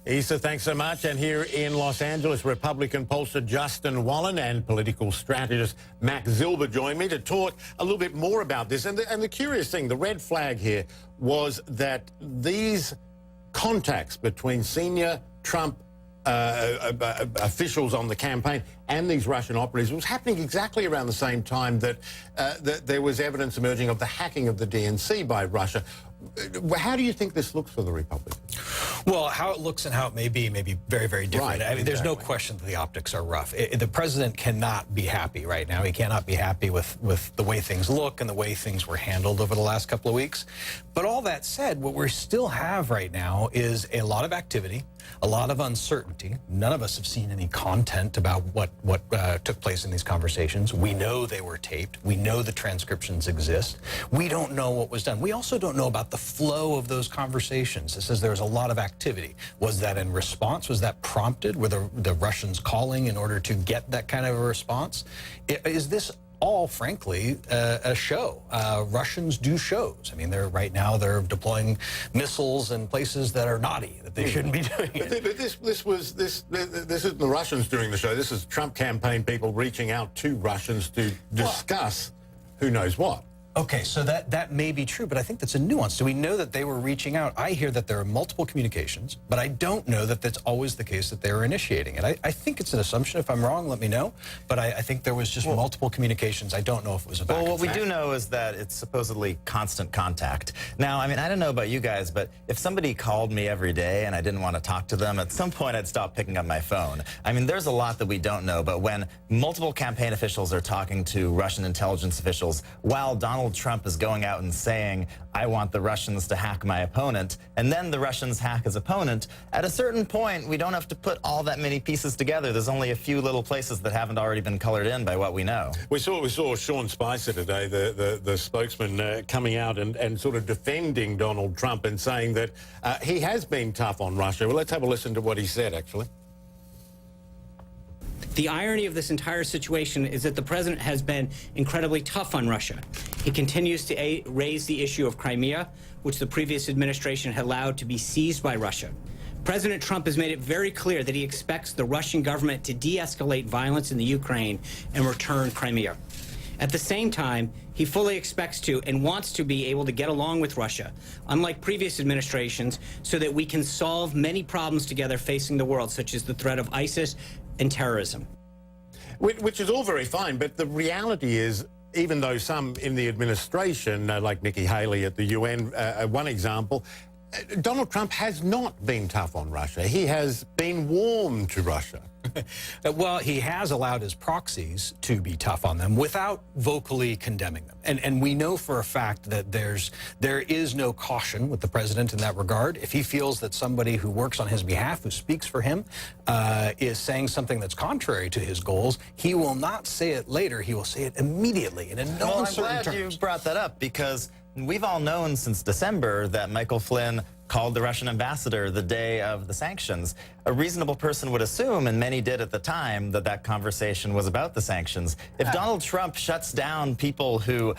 Issa, thanks so much. And here in Los Angeles, Republican pollster Justin Wallin and political strategist Max Zilber join me to talk a little bit more about this. And the curious thing, the red flag here was that these contacts between senior Trump officials on the campaign and these Russian operatives was happening exactly around the same time that, that there was evidence emerging of the hacking of the DNC by Russia. How do you think this looks for the Republicans? Well, how it looks and how it may be very, very different. Right, I mean, there's no question that the optics are rough. The president cannot be happy right now. He cannot be happy with the way things look and the way things were handled over the last couple of weeks. But all that said, what we still have right now is a lot of activity, a lot of uncertainty. None of us have seen any content about what took place in these conversations. We know they were taped. We know the transcriptions exist. We don't know what was done. We also don't know about the flow of those conversations. It says there was a lot of activity. Was that in response? Was that prompted? Were the Russians calling in order to get that kind of a response? Is this all, frankly, a show? Russians do shows. I mean, right now they're deploying missiles in places that are naughty, that they shouldn't be doing it. But this isn't the Russians doing the show. This is Trump campaign people reaching out to Russians to discuss who knows what. Okay, so that may be true, but I think that's a nuance. Do we know that they were reaching out? I hear that there are multiple communications, but I don't know that that's always the case that they were initiating it. I think it's an assumption. If I'm wrong, let me know. But I think there was just multiple communications. I don't know if it was a back. Well, what we do know is that it's supposedly constant contact. Now, I mean, I don't know about you guys, but if somebody called me every day and I didn't want to talk to them, at some point I'd stop picking up my phone. I mean, there's a lot that we don't know, but when multiple campaign officials are talking to Russian intelligence officials while Donald Trump is going out and saying, I want the Russians to hack my opponent, and then the Russians hack his opponent, at a certain point, we don't have to put all that many pieces together. There's only a few little places that haven't already been colored in by what we know. We saw Sean Spicer today, the spokesman, coming out and sort of defending Donald Trump and saying that he has been tough on Russia. Well, let's have a listen to what he said, actually. The irony of this entire situation is that the president has been incredibly tough on Russia. He continues to raise the issue of Crimea, which the previous administration had allowed to be seized by Russia. President Trump has made it very clear that he expects the Russian government to de-escalate violence in the Ukraine and return Crimea. At the same time, he fully expects to and wants to be able to get along with Russia, unlike previous administrations, so that we can solve many problems together facing the world, such as the threat of ISIS and terrorism. Which is all very fine, but the reality is, even though some in the administration, like Nikki Haley at the UN, one example, Donald Trump has not been tough on Russia. He has been warm to Russia. Well, he has allowed his proxies to be tough on them without vocally condemning them. And we know for a fact that there is no caution with the president in that regard. If he feels that somebody who works on his behalf, who speaks for him, is saying something that's contrary to his goals, he will not say it later. He will say it immediately and in no uncertain terms. I'm glad you brought that up, because we've all known since December that Michael Flynn called the Russian ambassador the day of the sanctions. A reasonable person would assume, and many did at the time, that that conversation was about the sanctions. If Donald Trump shuts down people who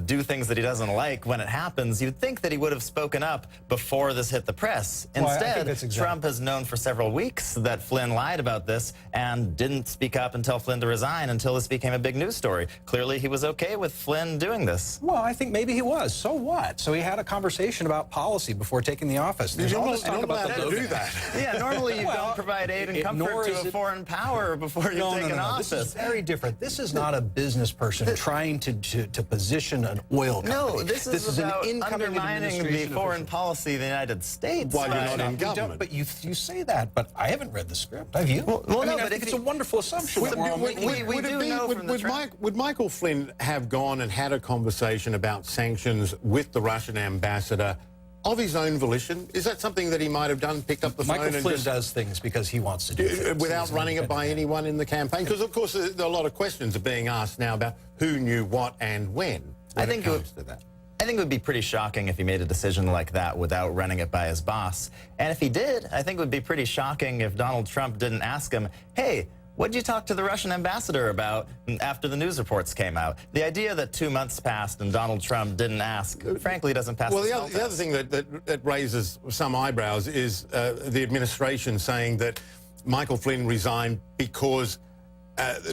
do things that he doesn't like when it happens, you'd think that he would have spoken up before this hit the press. Instead, Trump has known for several weeks that Flynn lied about this and didn't speak up and tell Flynn to resign until this became a big news story. Clearly, he was okay with Flynn doing this. Well, I think maybe he was. So what? So he had a conversation about policy before taking the office. There's all this talk about the do that. Yeah, normally you don't provide aid and comfort to a foreign power before you take an office. This is very different. This is not a business person trying to position an oil company. No, this is about an incoming undermining the foreign policy of the United States. While you're not in government. But you say that, but I haven't read the script. Have you? Well, I mean, I think it's a wonderful assumption. Would Michael Flynn have gone and had a conversation about sanctions with the Russian ambassador of his own volition? Is that something that he might have done, picked up the phone Michael and Flynn does things because he wants to do things. Without running it by anyone in the campaign? Because, of course, there are a lot of questions are being asked now about who knew what and when it comes to that. I think it would be pretty shocking if he made a decision like that without running it by his boss. And if he did, I think it would be pretty shocking if Donald Trump didn't ask him, hey, what did you talk to the Russian ambassador about after the news reports came out? The idea that 2 months passed and Donald Trump didn't ask, frankly, doesn't pass Well, the the other thing that raises some eyebrows is the administration saying that Michael Flynn resigned because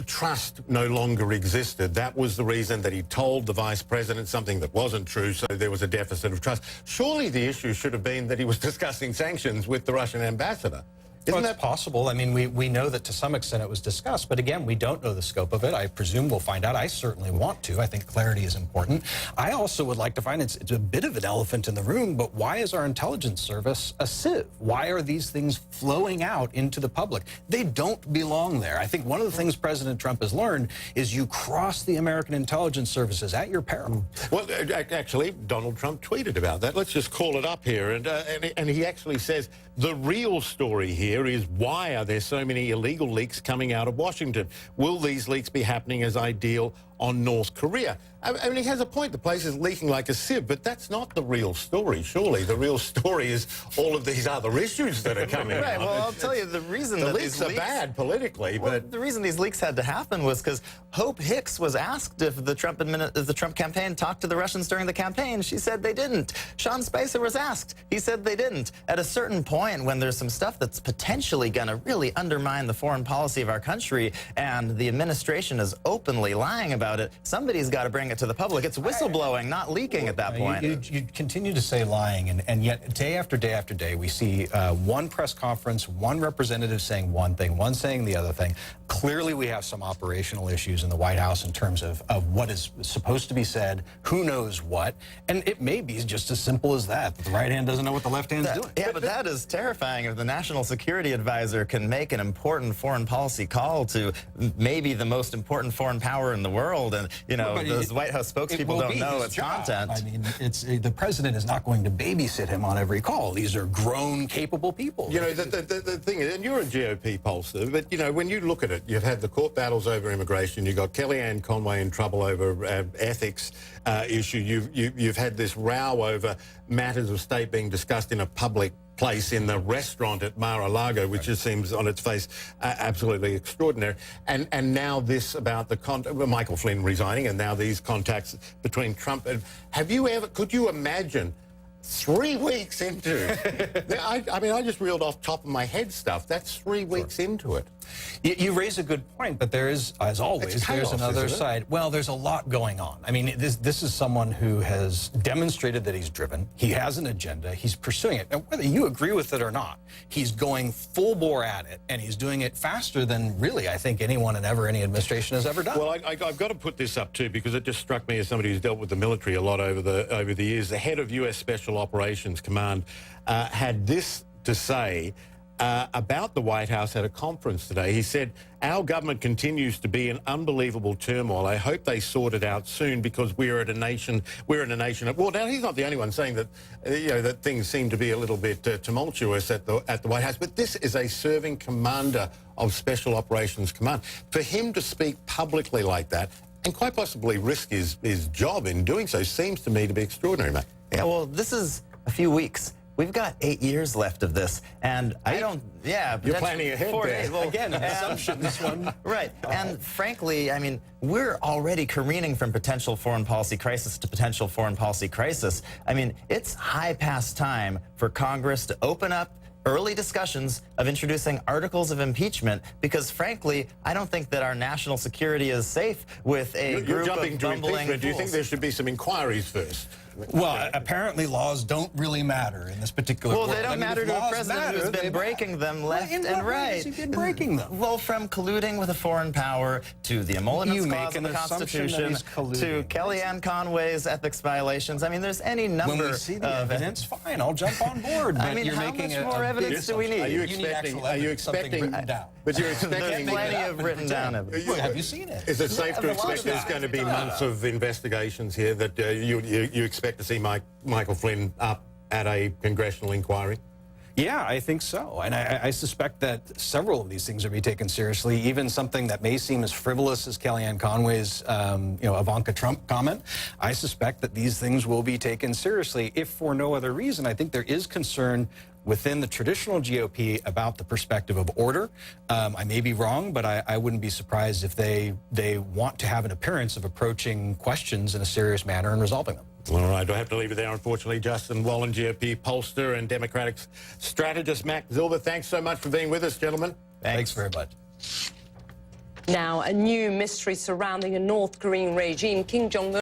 trust no longer existed. That was the reason that he told the vice president something that wasn't true, so there was a deficit of trust. Surely the issue should have been that he was discussing sanctions with the Russian ambassador. Isn't that possible? I mean, we know that to some extent it was discussed, but again, we don't know the scope of it. I presume we'll find out. I certainly want to. I think clarity is important. I also would like to find it's a bit of an elephant in the room, but why is our intelligence service a sieve? Why are these things flowing out into the public? They don't belong there. I think one of the things President Trump has learned is you cross the American intelligence services at your peril. Well, actually, Donald Trump tweeted about that. Let's just call it up here. And he actually says, the real story here is, why are there so many illegal leaks coming out of Washington? Will these leaks be happening as I deal on North Korea? I mean, he has a point. The place is leaking like a sieve, but that's not the real story, surely. The real story is all of these other issues that are coming right, out. Well, I'll tell you, the reason the that leaks are bad politically, but the reason these leaks had to happen was because Hope Hicks was asked if the Trump campaign talked to the Russians during the campaign. She said they didn't. Sean Spicer was asked. He said they didn't. At a certain point, when there's some stuff that's potentially going to really undermine the foreign policy of our country, and the administration is openly lying about it, somebody's got to bring it to the public. It's whistleblowing, not leaking at that point. You continue to say lying, and yet day after day after day, we see one press conference, one representative saying one thing, one saying the other thing. Clearly, we have some operational issues in the White House in terms of what is supposed to be said, who knows what, and it may be just as simple as that. The right hand doesn't know what the left hand's doing. Yeah, but that is terrifying. If the National Security Advisor can make an important foreign policy call to maybe the most important foreign power in the world, and, you know, those White House spokespeople don't know its content. I mean, the president is not going to babysit him on every call. These are grown, capable people. You know, the thing is, and you're a GOP pollster, but, you know, when you look at it, you've had the court battles over immigration, you've got Kellyanne Conway in trouble over ethics issue, you've had this row over matters of state being discussed in a public place in the restaurant at Mar-a-Lago, which just seems on its face absolutely extraordinary. And now this about the Michael Flynn resigning, and now these contacts between Trump and... could you imagine 3 weeks into... I mean, I just reeled off top of my head stuff. That's 3 weeks into it. You raise a good point, but there is, as always, there's another side. Well, there's a lot going on. I mean, this is someone who has demonstrated that he's driven. He has an agenda. He's pursuing it. And whether you agree with it or not, he's going full bore at it, and he's doing it faster than really, I think, anyone in any administration has ever done. Well, I've got to put this up, too, because it just struck me as somebody who's dealt with the military a lot over the years. The head of U.S. Special Operations Command had this to say about the White House at a conference today. He said, our government continues to be in unbelievable turmoil. I hope they sort it out soon, because we're in a nation of... Well, now, he's not the only one saying that, you know, that things seem to be a little bit tumultuous at the White House, but this is a serving commander of Special Operations Command. For him to speak publicly like that, and quite possibly risk his job in doing so, seems to me to be extraordinary, mate. Yeah, well, this is a few weeks. We've got 8 years left of this, and I don't... Yeah, you're planning ahead there. Well, again, an assumption, this one. Right, and frankly, I mean, we're already careening from potential foreign policy crisis to potential foreign policy crisis. I mean, it's high past time for Congress to open up early discussions of introducing articles of impeachment, because frankly, I don't think that our national security is safe with a group of bumbling fools. Do you think there should be some inquiries first? Well, apparently laws don't really matter in this particular Well, they don't matter to a president who's been breaking them left and right. He's been breaking them. Well, from colluding with a foreign power to the emoluments clause of the Constitution to Kellyanne Conway's ethics violations. I mean, there's any number of... When we see the evidence, fine, I'll jump on board. I mean, how much more evidence do we need? Are you expecting... But you're expecting... There's plenty of written down evidence. Well, have you seen it? Is it safe to expect there's going to be months of investigations here, that you expect to see Michael Flynn up at a congressional inquiry? Yeah, I think so. And I suspect that several of these things are being taken seriously, even something that may seem as frivolous as Kellyanne Conway's, Ivanka Trump comment. I suspect that these things will be taken seriously, if for no other reason. I think there is concern within the traditional GOP about the perspective of order. I may be wrong, but I wouldn't be surprised if they want to have an appearance of approaching questions in a serious manner and resolving them. All right, I have to leave it there, unfortunately. Justin Wallin, GOP pollster, and Democratic strategist Max Zilber, thanks so much for being with us, gentlemen. Thanks very much. Now, a new mystery surrounding a North Korean regime. Kim Jong-un